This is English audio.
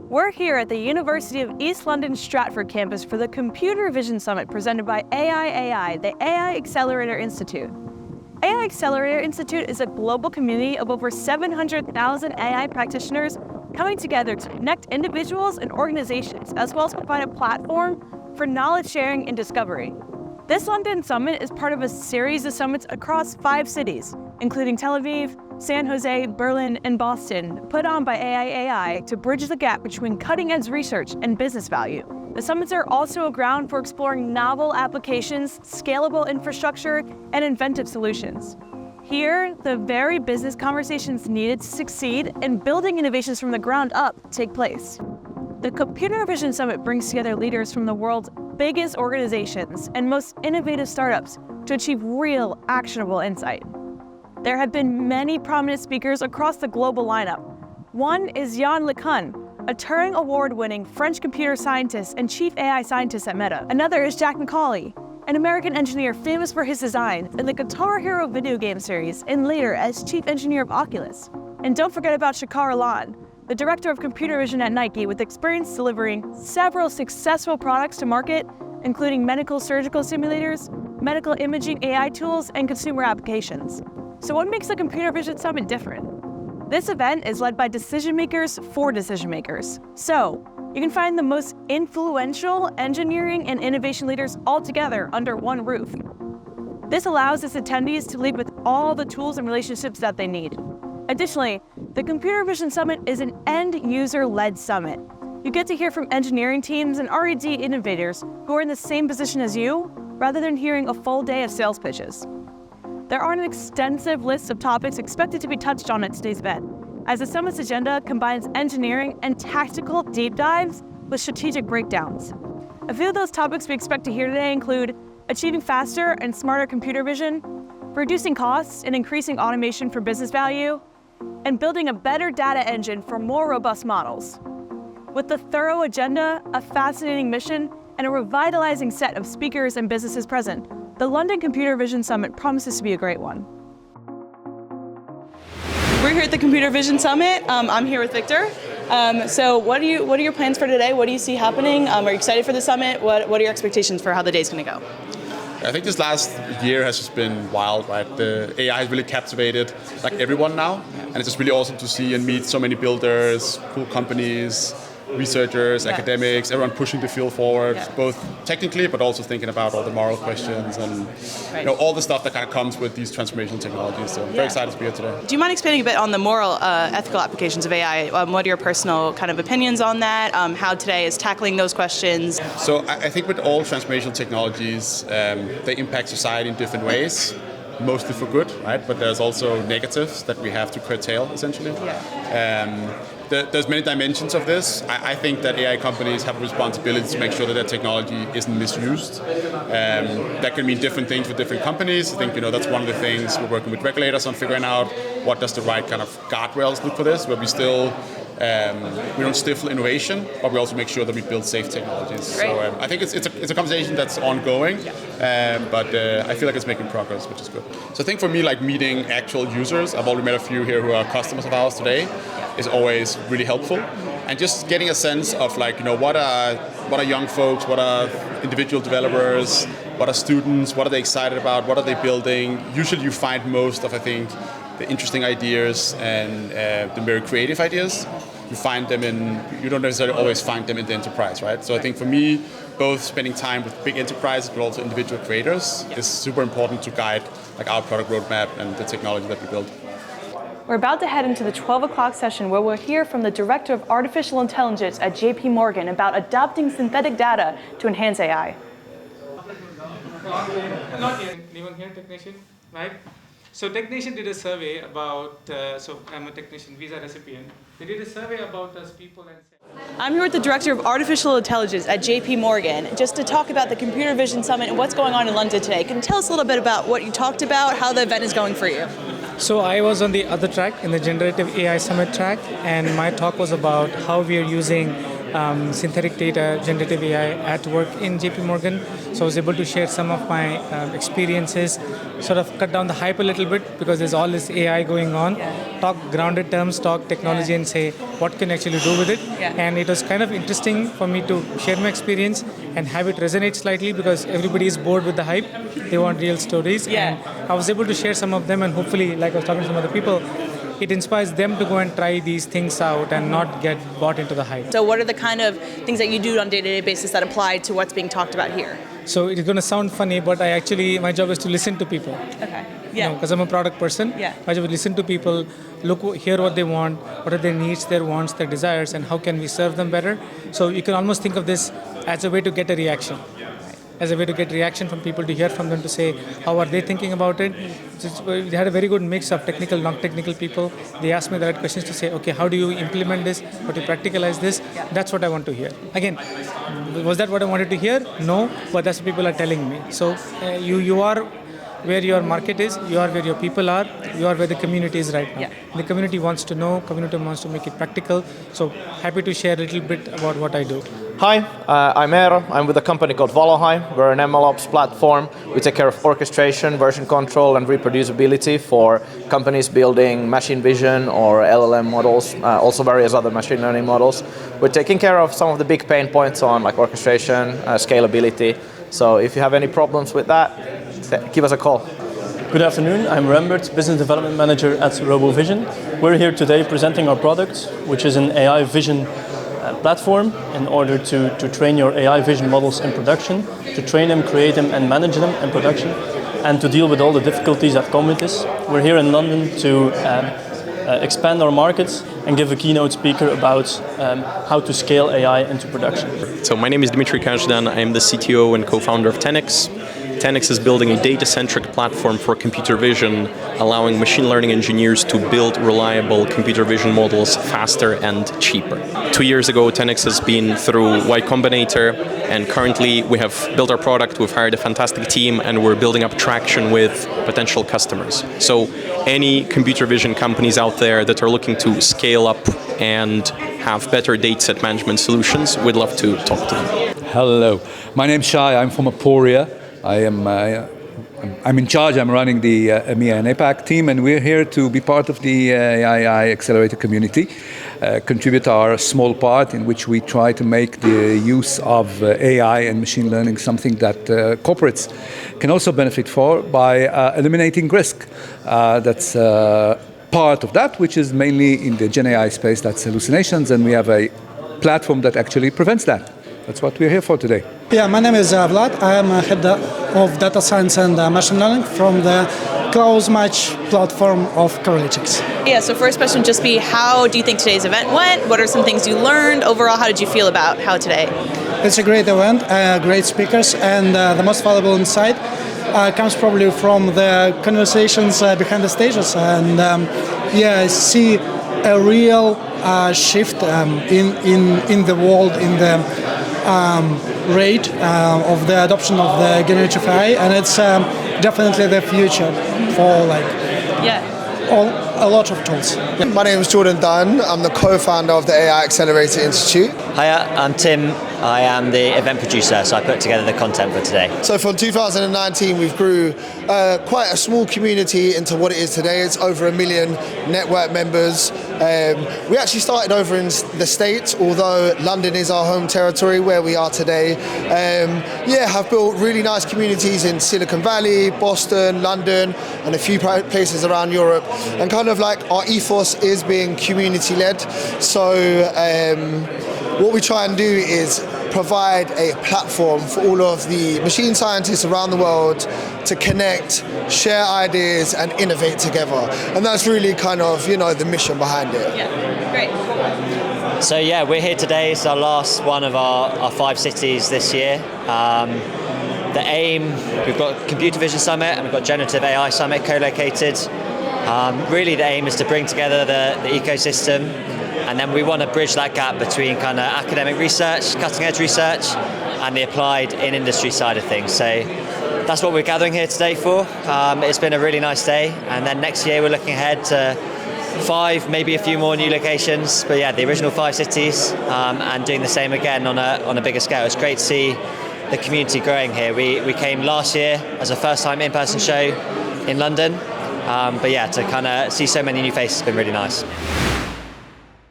We're here at the University of East London Stratford campus for the Computer Vision Summit presented by AIAI, the AI Accelerator Institute. AI Accelerator Institute is a global community of over 700,000 AI practitioners coming together to connect individuals and organizations, as well as provide a platform for knowledge sharing and discovery. This London Summit is part of a series of summits across 5 cities, including Tel Aviv, San Jose, Berlin, and Boston, put on by AIAI to bridge the gap between cutting-edge research and business value. The summits are also a ground for exploring novel applications, scalable infrastructure, and inventive solutions. Here, the very business conversations needed to succeed and building innovations from the ground up take place. The Computer Vision Summit brings together leaders from the world's biggest organizations and most innovative startups to achieve real, actionable insight. There have been many prominent speakers across the global lineup. One is Yann LeCun, a Turing Award-winning French computer scientist and chief AI scientist at Meta. Another is Jack McCauley, an American engineer famous for his designs in the Guitar Hero video game series and later as chief engineer of Oculus. And don't forget about Shekhar Alan, the director of computer vision at Nike with experience delivering several successful products to market, including medical surgical simulators, medical imaging AI tools, and consumer applications. So what makes the Computer Vision Summit different? This event is led by decision makers for decision makers. So you can find the most influential engineering and innovation leaders all together under one roof. This allows its attendees to lead with all the tools and relationships that they need. Additionally, the Computer Vision Summit is an end-user-led summit. You get to hear from engineering teams and R&D innovators who are in the same position as you, rather than hearing a full day of sales pitches. There are an extensive list of topics expected to be touched on at today's event, as the summit's agenda combines engineering and tactical deep dives with strategic breakdowns. A few of those topics we expect to hear today include achieving faster and smarter computer vision, reducing costs and increasing automation for business value, and building a better data engine for more robust models. With a thorough agenda, a fascinating mission, and a revitalizing set of speakers and businesses present, the London Computer Vision Summit promises to be a great one. We're here at the Computer Vision Summit. I'm here with Victor. So what are your plans for today? What do you see happening? Are you excited for the summit? What are your expectations for how the day's going to go? I think this last year has just been wild, right? The AI has really captivated like everyone now, and it's just really awesome to see and meet so many builders, cool companies, researchers, academics, everyone pushing the field forward, both technically but also thinking about all the moral questions and all the stuff that kind of comes with these transformational technologies. So I'm very excited to be here today. Do you mind expanding a bit on the moral, ethical applications of AI? What are your personal kind of opinions on that? How today is tackling those questions? So I think with all transformational technologies, they impact society in different ways. Mostly for good, right? But there's also negatives that we have to curtail, essentially. There's many dimensions of this. I think that AI companies have a responsibility to make sure that their technology isn't misused. That can mean different things for different companies. I think that's one of the things we're working with regulators on, figuring out what does the right kind of guardrails look for this, where we still we don't stifle innovation, but we also make sure that we build safe technologies. So I think it's a conversation that's ongoing, but I feel like it's making progress, which is good. So I think for me, like meeting actual users, I've already met a few here who are customers of ours today, is always really helpful. And just getting a sense of what are young folks, what are individual developers, what are students, what are they excited about, what are they building. Usually you find most of, I think, the interesting ideas and the very creative ideas. You don't necessarily always find them in the enterprise, right? So I think for me, both spending time with big enterprises but also individual creators is super important to guide our product roadmap and the technology that we build. We're about to head into the 12 o'clock session where we'll hear from the Director of Artificial Intelligence at JP Morgan about adopting synthetic data to enhance AI. Not anyone here, technician, right? So technician did a survey about, so I'm a technician, visa recipient. They did a survey about us people and said, I'm here with the Director of Artificial Intelligence at JP Morgan, just to talk about the Computer Vision Summit and what's going on in London today. Can you tell us a little bit about what you talked about, how the event is going for you? So I was on the other track, in the Generative AI Summit track, and my talk was about how we are using synthetic data, generative AI at work in JP Morgan. So I was able to share some of my experiences, sort of cut down the hype a little bit because there's all this AI going on. Talk grounded terms, talk technology, and say what can you actually do with it. And it was kind of interesting for me to share my experience and have it resonate slightly because everybody is bored with the hype. They want real stories. And I was able to share some of them, and hopefully, like I was talking to some other people, it inspires them to go and try these things out and not get bought into the hype. So what are the kind of things that you do on a day-to-day basis that apply to what's being talked about here? So it's going to sound funny, but my job is to listen to people. Okay. Because I'm a product person. My job is to listen to people, hear what they want, what are their needs, their wants, their desires, and how can we serve them better. So you can almost think of this as a way to get a reaction. As a way to get reaction from people, to hear from them, to say how are they thinking about it. We had a very good mix of technical, non-technical people. They asked me the right questions to say, okay, how do you implement this? How do you practicalize this? That's what I want to hear. Again, was that what I wanted to hear? No, but that's what people are telling me. So you are where your market is, you are where your people are, you are where the community is right now. The community wants to know, community wants to make it practical. So happy to share a little bit about what I do. Hi, I'm Eero. I'm with a company called Volohai. We're an MLOps platform. We take care of orchestration, version control, and reproducibility for companies building machine vision or LLM models, also various other machine learning models. We're taking care of some of the big pain points on like orchestration, scalability. So if you have any problems with that, give us a call. Good afternoon, I'm Rembert, Business Development Manager at RoboVision. We're here today presenting our product, which is an AI vision platform in order to train your AI vision models in production, to train them, create them, and manage them in production, and to deal with all the difficulties that come with this. We're here in London to expand our markets and give a keynote speaker about how to scale AI into production. So my name is Dmitry Kazhdan. I'm the CTO and co-founder of 10x. 10x is building a data-centric platform for computer vision, allowing machine learning engineers to build reliable computer vision models faster and cheaper. 2 years ago, 10x has been through Y Combinator, and currently we have built our product, we've hired a fantastic team, and we're building up traction with potential customers. So any computer vision companies out there that are looking to scale up and have better data set management solutions, we'd love to talk to them. Hello, my name's Shai, I'm from Aporia. I'm in charge, I'm running the EMEA and APAC team, and we're here to be part of the AIAI Accelerator community, contribute our small part in which we try to make the use of AI and machine learning something that corporates can also benefit for by eliminating risk. That's part of that, which is mainly in the Gen AI space, that's hallucinations, and we have a platform that actually prevents that. That's what we're here for today. Yeah, my name is Vlad. I am head of data science and machine learning from the close match platform of Correlatics. Yeah, so first question just be, how do you think today's event went? What are some things you learned? Overall, how did you feel about how today? It's a great event, great speakers, and the most valuable insight comes probably from the conversations behind the stages. And I see a real shift in the world, in the rate of the adoption of the generative AI, and it's definitely the future for a lot of tools. My name is Jordan Dunn. I'm the co-founder of the AI Accelerator Institute. Hiya, I'm Tim. I am the event producer, so I put together the content for today. So from 2019, we've grew quite a small community into what it is today. It's over 1 million network members. We actually started over in the States, although London is our home territory where we are today. Have built really nice communities in Silicon Valley, Boston, London, and a few places around Europe. And kind of like our ethos is being community-led. So what we try and do is provide a platform for all of the machine scientists around the world to connect, share ideas, and innovate together. And that's really kind of, the mission behind it. Yeah, great. So we're here today. It's our last one of our 5 cities this year. The aim, we've got Computer Vision Summit and we've got Generative AI Summit co-located. Really the aim is to bring together the ecosystem, and then we want to bridge that gap between kind of academic research, cutting edge research, and the applied in industry side of things. So that's what we're gathering here today for. It's been a really nice day, and then next year we're looking ahead to 5, maybe a few more new locations, but yeah, the original 5 cities, and doing the same again on a bigger scale. It's great to see the community growing here. We came last year as a first time in-person show in London, but yeah, to kind of see so many new faces has been really nice.